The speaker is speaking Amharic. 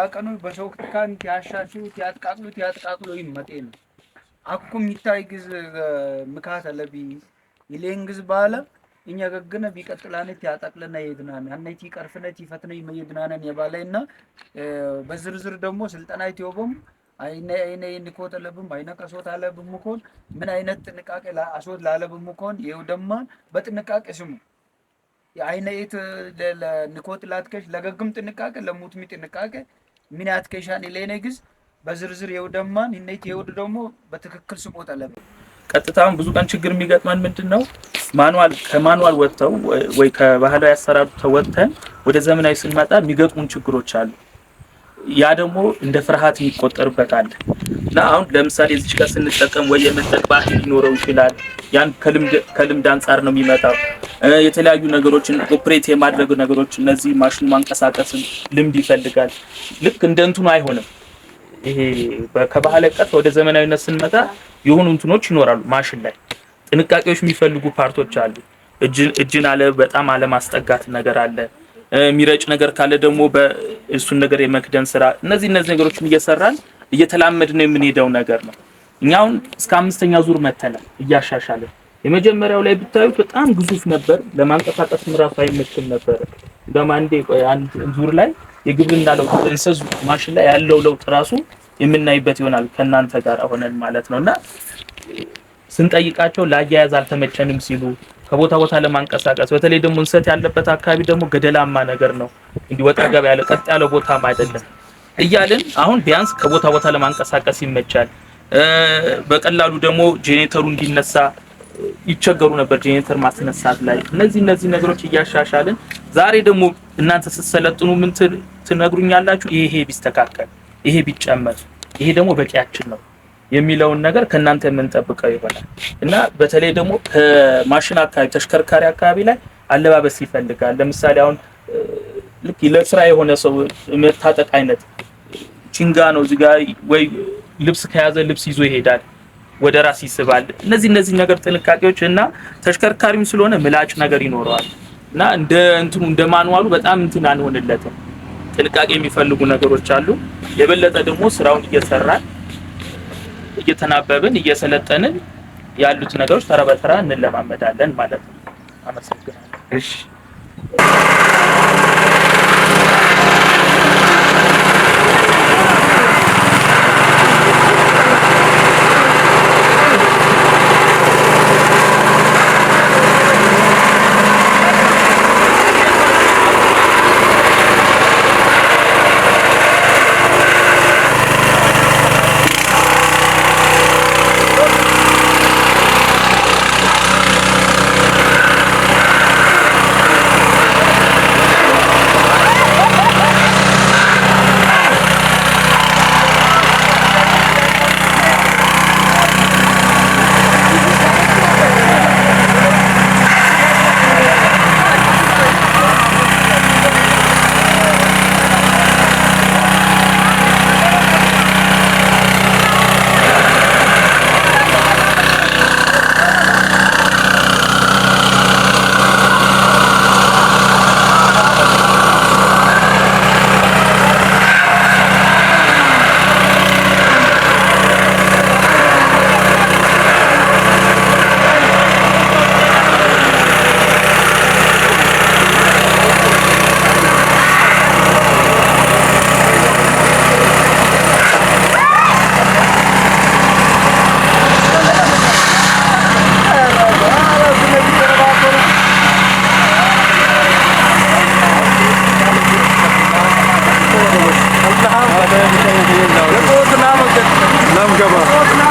ያቀኑ በሾክካን ያሻሹት ያጥቃቅሉ ይመጤን አኩም ይታይ ግዝ ምካተ ለቢ ይሌንግዝ ባለ እኛ ገገነ ቢቀጥላነት ያጣቅለና ይድናን አነይቲ ቀርፍነት ይፈትነ ይመይድናነን የባለና በዝርዝር ደግሞ ስልጠና ኢትዮቦም አይነ ንኮተ ለብም አይነ ቀሶት አለብም ኮን ምን አይነት ጥንቃቄ አሶት ላለብም ኮን ይውደማን በጥንቃቄ ስሙ የአይነይት ለንኮት ላትከሽ ለገግም ጥንቃቄ ለሙትሚ ጥንቃቄ ምን ያትከሻን ለኔግዝ በዝርዝር ይውደማን እነይት ይውድ ደግሞ በትክክል ስሞት አለብም ቀጥታውን ብዙ ቀን ችግር የሚገጥመን ምንድነው ከማኑዋል ወጥተው ወይ ከባህላዊ አሰራሩ ተወጥተን ወደ ዘመናዊ ስንመጣ የሚገጥሙን ችግሮች አሉ ያ ደግሞ እንደ ፍርሃት ይቆጠርበታል እና አሁን ለምሳሌ እዚህ ጋር ስንጠቀም ወይ የመጠቅባት ሊኖረው ይችላል ያን ከልምድ አንፃር ነው የሚመጣው የተለያዩ ነገሮችን ኦፕሬት የማድረግ ነገሮች እነዚህ ማሽን ማንቀሳቀስ ልምድ ይፈልጋል ልክ እንደ እንትኑ አይሆንም ይሄ ከባህላዊ ቀጥ ወደ ዘመናዊነት ስንመጣ የሆኑ እንትኖች ይኖራሉ ማሽን ላይ ጥንቃቄዎች የሚፈልጉ ፓርቶች አሉ እጅን አለ በጣም አለ ማስጠጋት ነገር አለ ሚረጭ ነገር ካለ ደግሞ በእሱን ነገር የመክደን ስራ እነዚህ ነገሮችን እየሰራን እየተላመድን ነው የምንሄደው ነገር ነው እኛው እስከ 5ኛ ዙር መተናል እያሻሻለ የመጀመሪያው ላይ ብታዩት በጣም ግዙፍ ነበር ለማንቀሳቀስ ምራፍ አይመችም ነበር በማንዴ አንድ ዙር ላይ የግብርና ለውጥ እንሰዝ ማሽን ላይ ያለው ለውጥ ራሱ የምናይበት ይሆናል ከናንተ ጋር ሆነን ማለት ነውና ስንጠይቃቸው ላያያዝ አልተመቸንም ሲሉ ከቦታ ቦታ ለማንቀሳቀስ በተለይ ደግሞ እንሰት ያለበት አካባቢ ደግሞ ገደላማ ነገር ነው እንዲ ወጣ ገባ ያለ ቀጥ ያለ ቦታም አይደለም እያልን አሁን ቢያንስ ከቦታ ቦታ ለማንቀሳቀስ ይመቻል በቀላሉ ደግሞ ጄኔሬተሩ እንዲነሳ ይቸገሩ ነበር ጄኔሬተር ማስነሳት ላይ እነዚህ ነገሮች እያሻሻልን ዛሬ ደግሞ እናንተ ስትሰለጥኑ ምን ትነግሩኛላችሁ ይሄ ቢስተካከል ይሄ ቢጨመር ይሄ ደግሞ በቂያችን ነው የሚለውን ነገር ከናንተ የምንጠብቀው ይሆናል እና በተለይ ደግሞ ከማሽን አካባቢ ተሽከርካሪ አካባቢ ላይ አለባበስ ይፈልጋል ለምሳሌ አሁን ልክ ለስራ የሆነ ሰው መታጠቅ አይነት ቺንጋ ነው እዚህ ጋር ወይ ልብስ ከያዘ ልብስ ይዞ ይሄዳል ወደ ራስ ይስባል እነዚህ ነገር ጥንቃቄዎች እና ተሽከርካሪም ስለሆነ ምላጭ ነገር ይኖረዋል እና እንደ ማኑዋሉ በጣም አንሆንለትም ጥንቃቄ የሚፈልጉ ነገሮች አሉ የበለጠ ደግሞ ስራውን እየሰራን እየተናበብን እየሰለጠንን ያሉት ነገሮች ተራ በተራ እንለማመዳለን ማለት ነው አመሰግናለሁ እሺ Nam gaba